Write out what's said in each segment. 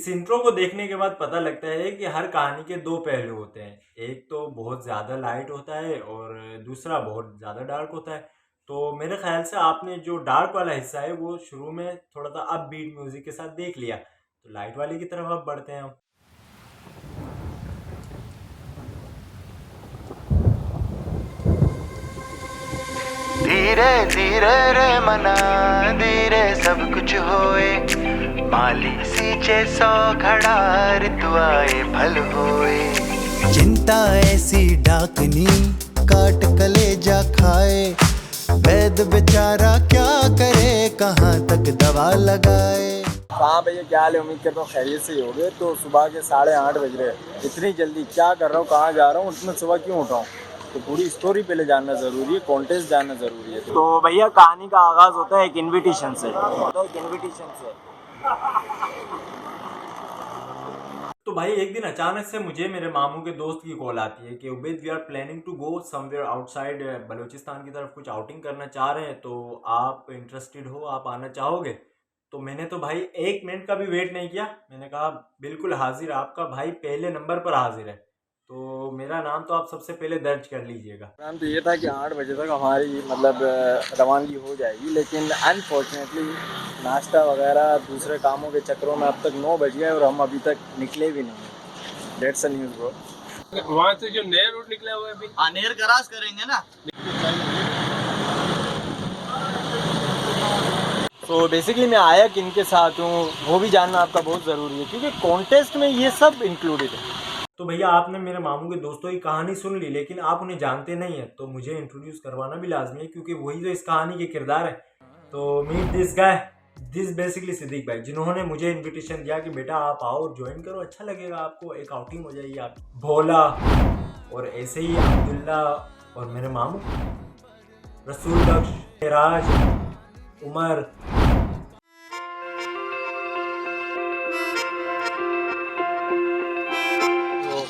इस इंट्रो को देखने के बाद पता लगता है कि हर कहानी के दो पहलू होते हैं। एक तो बहुत ज़्यादा लाइट होता है और दूसरा बहुत ज़्यादा डार्क होता है। तो मेरे ख्याल से आपने जो डार्क वाला हिस्सा है वो शुरू में थोड़ा सा अप बीट म्यूजिक के साथ देख लिया, तो लाइट वाले की तरफ अब बढ़ते हैं हम। धीरे धीरे रे मना धीरे सब कुछ होए, माली सींचे सौ घड़ा ऋतु आए फल होए। चिंता ऐसी डाकनी काट कलेजा खाए, वैद बेचारा क्या करे कहाँ तक दवा लगाए। हाँ भैया, क्या हाल है? उम्मीद करता हूँ खैरियत से ही होगे। तो सुबह के 8:30 बज रहे हैं। इतनी जल्दी क्या कर रहा हूँ, कहाँ जा रहा हूँ, इतना सुबह क्यों उठा हूँ? तो पूरी स्टोरी पहले जानना ज़रूरी है, कॉन्टेस्ट जानना ज़रूरी है। तो भैया कहानी का आगाज़ होता है एक इन्विटेशन से। तो भाई एक दिन अचानक से मुझे मेरे मामू के दोस्त की कॉल आती है कि Ubaid, we are planning to go somewhere outside Balochistan की तरफ, कुछ आउटिंग करना चाह रहे हैं, तो आप इंटरेस्टेड हो, आप आना चाहोगे? तो मैंने तो भाई 1 मिनट का भी वेट नहीं किया, मैंने कहा बिल्कुल हाजिर, आपका भाई पहले नंबर पर हाजिर है। तो मेरा नाम तो आप सबसे पहले दर्ज कर लीजिएगा। नाम तो ये था कि 8 बजे तक हमारी रवानगी हो जाएगी, लेकिन अनफॉर्चुनेटली नाश्ता वगैरह दूसरे कामों के चक्करों में अब तक 9 बज गए और हम अभी तक निकले भी नहीं। That's news bro. वहाँ से जो नया रूट निकला हुआ है अभी अनेर क्रॉस करेंगे ना। तो बेसिकली मैं आया किन के साथ हूँ वो भी जानना आपका बहुत ज़रूरी है, क्योंकि कॉन्टेस्ट में ये सब इंक्लूडेड है। तो भैया आपने मेरे मामू के दोस्तों की कहानी सुन ली, लेकिन आप उन्हें जानते नहीं हैं, तो मुझे इंट्रोड्यूस करवाना भी लाजमी है, क्योंकि वही तो इस कहानी के किरदार है। तो meet this guy, this basically Siddiq भाई, जिन्होंने मुझे इनविटेशन दिया कि बेटा आप आओ, ज्वाइन करो, अच्छा लगेगा आपको, एक आउटिंग हो जाएगी। आप भोला और ऐसे ही अब्दुल्ला और मेरे मामू रसूल बख्श, राज, उमर।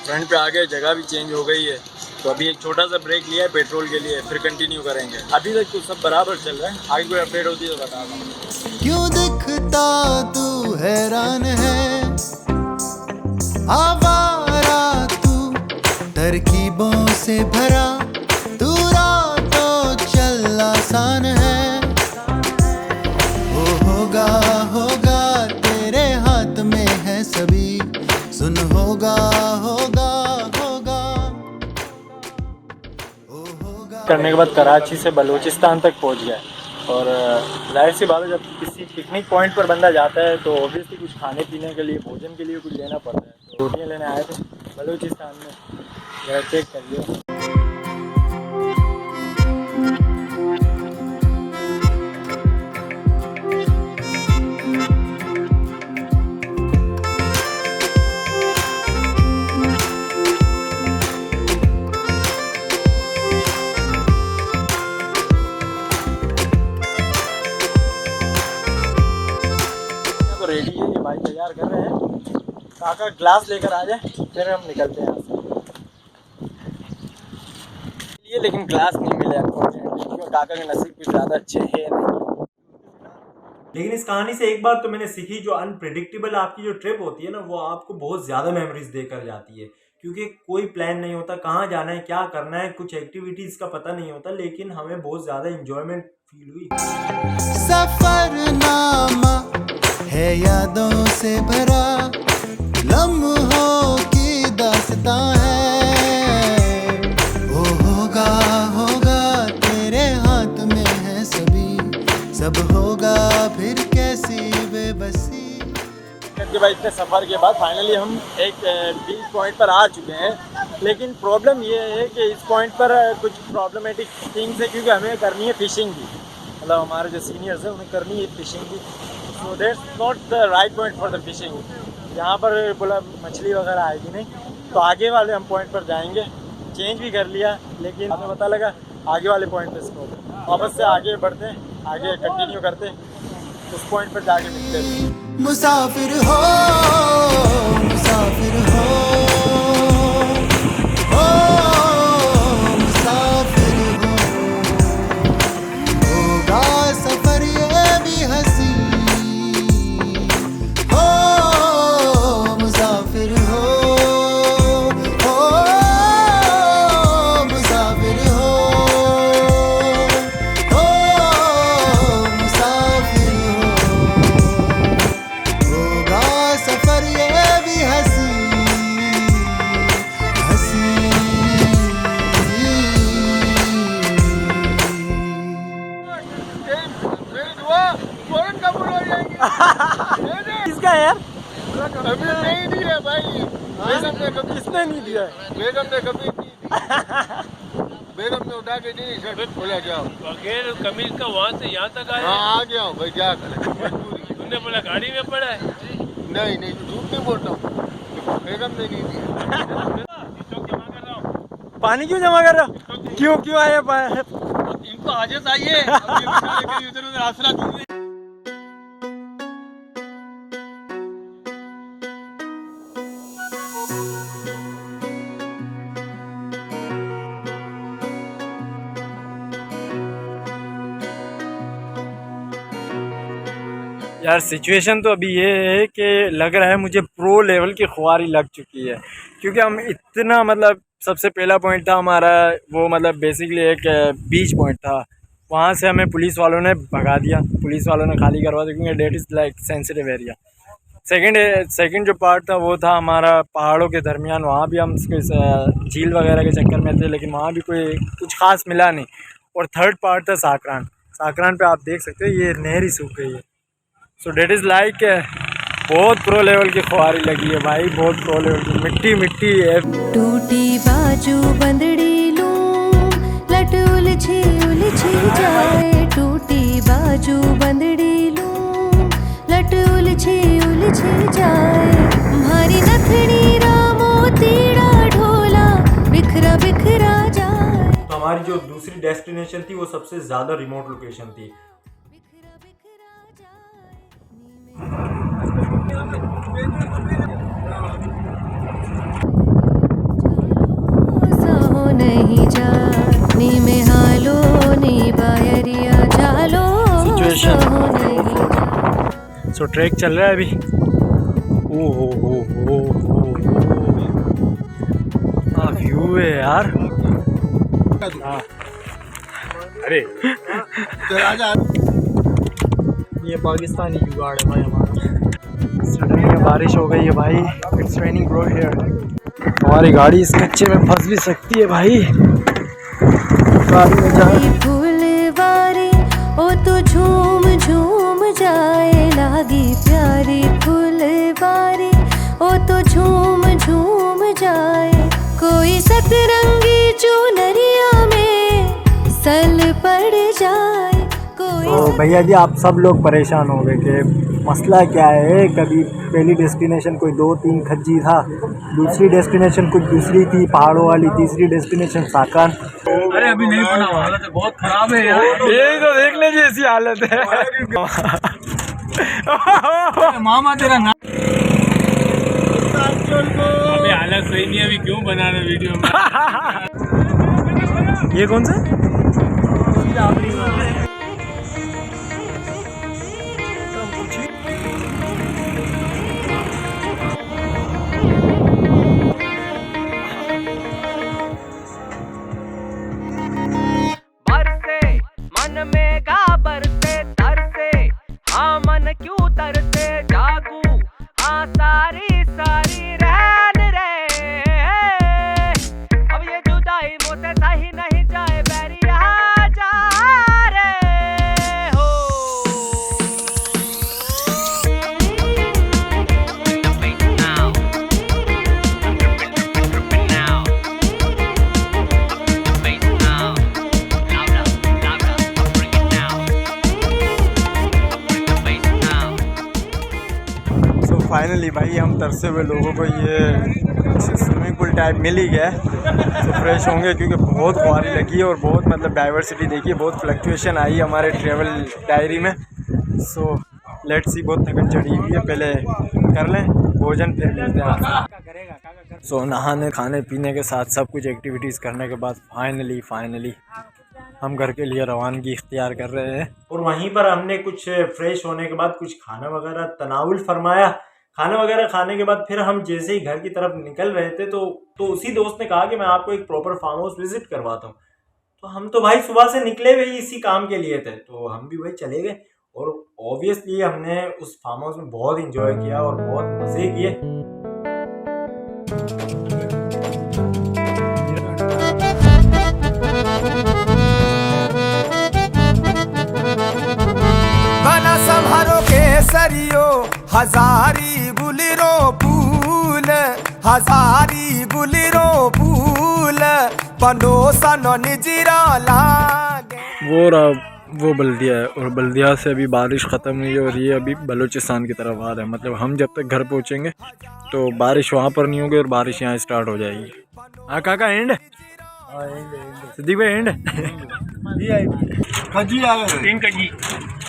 फ्रंट पे आ गए, जगह भी चेंज हो गई है, तो अभी एक छोटा सा ब्रेक लिया है पेट्रोल के लिए, फिर कंटिन्यू करेंगे। अभी तक तो सब बराबर चल रहा है, आगे कोई अपडेट होती है तो बता दूँ। क्यों दिखता तू हैरान है, आवारा तू तरकीबों से भरा, तू रातों चल आसान है। वो होगा तेरे हाथ में है सभी, सुन होगा करने के बाद कराची से बलूचिस्तान तक पहुंच गया। और जाहिर सी बात है, जब किसी पिकनिक पॉइंट पर बंदा जाता है तो ऑब्वियसली कुछ खाने पीने के लिए, भोजन के लिए कुछ लेना पड़ता है। तो रोटियाँ लेने आए थे बलूचिस्तान में, जरा चेक कर लिया। रेडी है, ये भाई तैयार कर रहे हैं। काका ग्लास लेकर आ जाए, फिर हम निकलते हैं यहाँ से। लेकिन ग्लास नहीं मिले क्योंकि काका के नसीब कुछ ज़्यादा अच्छे है नहीं। लेकिन इस कहानी से एक बात तो मैंने सीखी, जो अनप्रिडिक्टेबल आपकी जो ट्रिप होती है ना, वो आपको बहुत ज़्यादा मेमोरीज देकर जाती है, क्योंकि कोई प्लान नहीं होता, कहाँ जाना है, क्या करना है, कुछ एक्टिविटीज़ का पता नहीं होता, लेकिन हमें बहुत ज़्यादा इंजॉयमेंट फील हुई। सफरनामा है यादों से भरा, लम्हों की दास्तां है। वो होगा तेरे हाथ में है सभी, सब होगा फिर कैसी बेबसी। के बाद इतने सफ़र के बाद फाइनली हम एक बीच पॉइंट पर आ चुके हैं, लेकिन प्रॉब्लम ये है कि इस पॉइंट पर कुछ प्रॉब्लमेटिक थिंग्स है, क्योंकि हमें करनी है फ़िशिंग भी, मतलब हमारे जो सीनियर्स हैं उन्हें करनी है फ़िशिंग भी। So that's not the right point for the fishing. यहाँ पर बोला मछली वगैरह आएगी नहीं, तो आगे वाले हम पॉइंट पर जाएंगे। चेंज भी कर लिया, लेकिन हमें पता लगा आगे वाले पॉइंट पर स्कोप, वापस से आगे बढ़ते हैं, आगे कंटिन्यू करते हैं, उस पॉइंट पर जाके मिलते हैं। मुसाफिर हो मुसाफिर हो, मुसाफिर होगा सफर ये भी हंसी हो, अभी नहीं दिया भाई, बेगम ने कभी किसने नहीं दिया है? बेगम ने कभी नहीं दिया। बेगम ने उठा के नहीं शर्ट बोला जाओ। बगैर कमीज का वहाँ से यहाँ तक आया। हाँ आ गया हूँ भाई, क्या करें मजबूरी। तुमने बोला गाड़ी में पड़ा है। नहीं नहीं झूठ नहीं बोलता हूँ, बेगम ने नहीं दिया। स्टॉक जमा कर रहा हूँ। पानी क्यों जमा कर रहा हो? क्यों क्यों आए इनको हाजत आई है, इधर उधर आसरा दूंगे। यार सिचुएशन तो अभी ये है कि लग रहा है मुझे प्रो लेवल की खुआरी लग चुकी है, क्योंकि हम इतना मतलब सबसे पहला पॉइंट था हमारा वो मतलब बेसिकली एक बीच पॉइंट था, वहाँ से हमें पुलिस वालों ने भगा दिया, पुलिस वालों ने खाली करवा दिया क्योंकि that is like sensitive area. Second जो पार्ट था वो था हमारा पहाड़ों के दरमियान, वहाँ भी हम झील वगैरह के चक्कर में थे लेकिन वहाँ भी कोई कुछ ख़ास मिला नहीं। और थर्ड पार्ट था साकरान पे आप देख सकते हो ये नहर ही सूख गई है। सो डेट इज़ लाइक बहुत प्रो लेवल की खुआरी लगी है भाई, बहुत प्रो लेवल की। मिट्टी है। टूटी बाजू बंदड़ी लूं लट उलझी जाए, टूटी बाजू बंदड़ी लूं लट उलझी जाए, भारी नथनी रामो तीड़ा ढोला बिखरा जाए। तो हमारी जो दूसरी डेस्टिनेशन थी वो सबसे ज़्यादा रिमोट लोकेशन थी। नहीं जा नी में हालो नी बायरिया जालो सो ट्रैक चल रहा है अभी। ओ हो व्यू है यार। अरे ये पाकिस्तानी जुगाड़ है भाई हमारा। सडनली बारिश हो गई है भाई, इट्स रेनिंग ब्रो हियर। हमारी गाड़ी इस कच्चे में फंस भी सकती है भाई। फुलवारी ओ तो झूम जाए लागी प्यारी फुलवारी ओ तो झूम जाए, कोई सतरंगी चुनरिया में सल पड़ जाए। तो भैया जी आप सब लोग परेशान हो गए कि मसला क्या है। कभी पहली डेस्टिनेशन कोई 2-3 खज्जी था, दूसरी डेस्टिनेशन कुछ दूसरी थी पहाड़ों वाली, तीसरी डेस्टिनेशन साकान। अरे अभी नहीं पड़ा, हालत बहुत खराब है यार। ये तो देखने जैसी हालत है। मामा तेरा नाम अबे हालत सही नहीं है, अभी क्यों बना रहे वीडियो में। ये कौन सा मन में बरसे तरसे, हाँ मन क्यों तरसे जागू, हाँ सारी रहन रे। अब ये जुदाई मुझसे सही नहीं जाए बैरिया जा रे हो। फाइनली भाई हम तरसे हुए लोगों को ये स्विमिंग पूल टाइप मिल ही गया, तो फ्रेश होंगे क्योंकि बहुत खुआरी लगी है और बहुत मतलब डाइवर्सिटी देखिए, बहुत फ्लक्चुएशन आई है हमारे ट्रैवल डायरी में। सो लेट्स सी, बहुत थकन चढ़ी हुई है, पहले कर लें भोजन फिर मिलते हैं। सो नहाने खाने पीने के साथ सब कुछ एक्टिविटीज़ करने के बाद फाइनली हम घर के लिए रवानगी इख्तियार कर रहे हैं। और वहीं पर हमने कुछ फ्रेश होने के बाद कुछ खाना वगैरह तनावुल फरमाया। खाना वगैरह खाने के बाद फिर हम जैसे ही घर की तरफ निकल रहे थे तो उसी दोस्त ने कहा कि मैं आपको एक प्रॉपर फार्म हाउस विजिट करवाता हूँ। तो हम तो भाई सुबह से निकले हुए ही इसी काम के लिए थे, तो हम भी भाई चले गए और ऑब्वियसली हमने उस फार्म हाउस में बहुत इंजॉय किया और बहुत मज़े किए। बना संभारो केसरियो हजारी बुलिरो पनोसा नो निजीरा लागे। वो बल्दिया है और बल्दिया से अभी बारिश ख़त्म हुई है और ये अभी बलूचिस्तान की तरफ आ रहा है। मतलब हम जब तक घर पहुँचेंगे तो बारिश वहाँ पर नहीं होगी और बारिश यहाँ स्टार्ट हो जाएगी। हाँ काका एंड सिद्दीक भाई एंड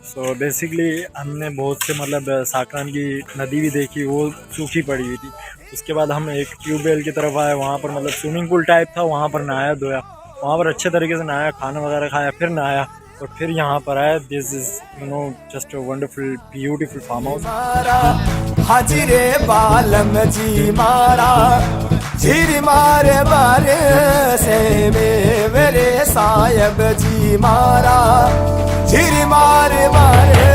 सो बेसिकली हमने बहुत से मतलब साकरान की नदी भी देखी, वो सूखी पड़ी हुई थी। उसके बाद हम एक ट्यूबवेल की तरफ आए, वहाँ पर मतलब स्विमिंग पूल टाइप था, वहाँ पर नहाया धोया, वहाँ पर अच्छे तरीके से नहाया, खाना वगैरह खाया, फिर नहाया और फिर यहाँ पर आया। This is just a wonderful beautiful farm house. हाजिरे बालम जी मारा झिर मारे बारे से मेरे सायब जी मारा झिर मारे बारे।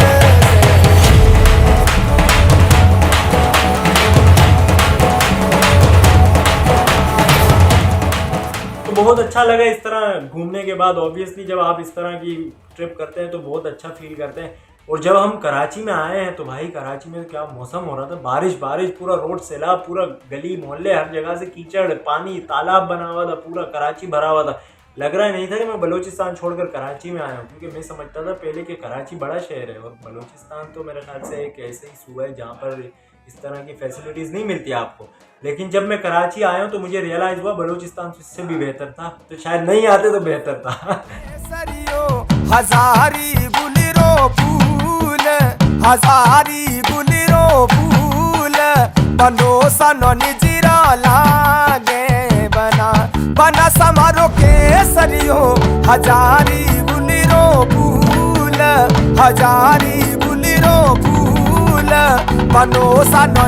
तो बहुत अच्छा लगा इस तरह घूमने के बाद। ऑब्वियसली जब आप इस तरह की ट्रिप करते हैं तो बहुत अच्छा फील करते हैं। और जब हम कराची में आए हैं तो भाई कराची में क्या मौसम हो रहा था, बारिश पूरा रोड सैलाब, पूरा गली मोहल्ले हर जगह से कीचड़, पानी, तालाब बना हुआ था, पूरा कराची भरा हुआ था। लग रहा नहीं था कि मैं बलूचिस्तान छोड़कर कराची में आया हूँ, क्योंकि मैं समझता था पहले कि कराची बड़ा शहर है और बलूचिस्तान तो मेरे ख्याल से एक ऐसे ही सूबा है जहाँ पर इस तरह की फैसिलिटीज़ नहीं मिलती आपको। लेकिन जब मैं कराची आया हूँ तो मुझे रियलाइज़ हुआ बलूचिस्तान इससे भी बेहतर था, तो शायद नहीं आते तो बेहतर था। हजारी गुलिरो फूल हजारी गुलिरो फूल पनोसा नो निजीरा लागे बना बना समारो केसरियो हजारी गुलिरो फूल हजारी गुलिरो फूल पनोसा नो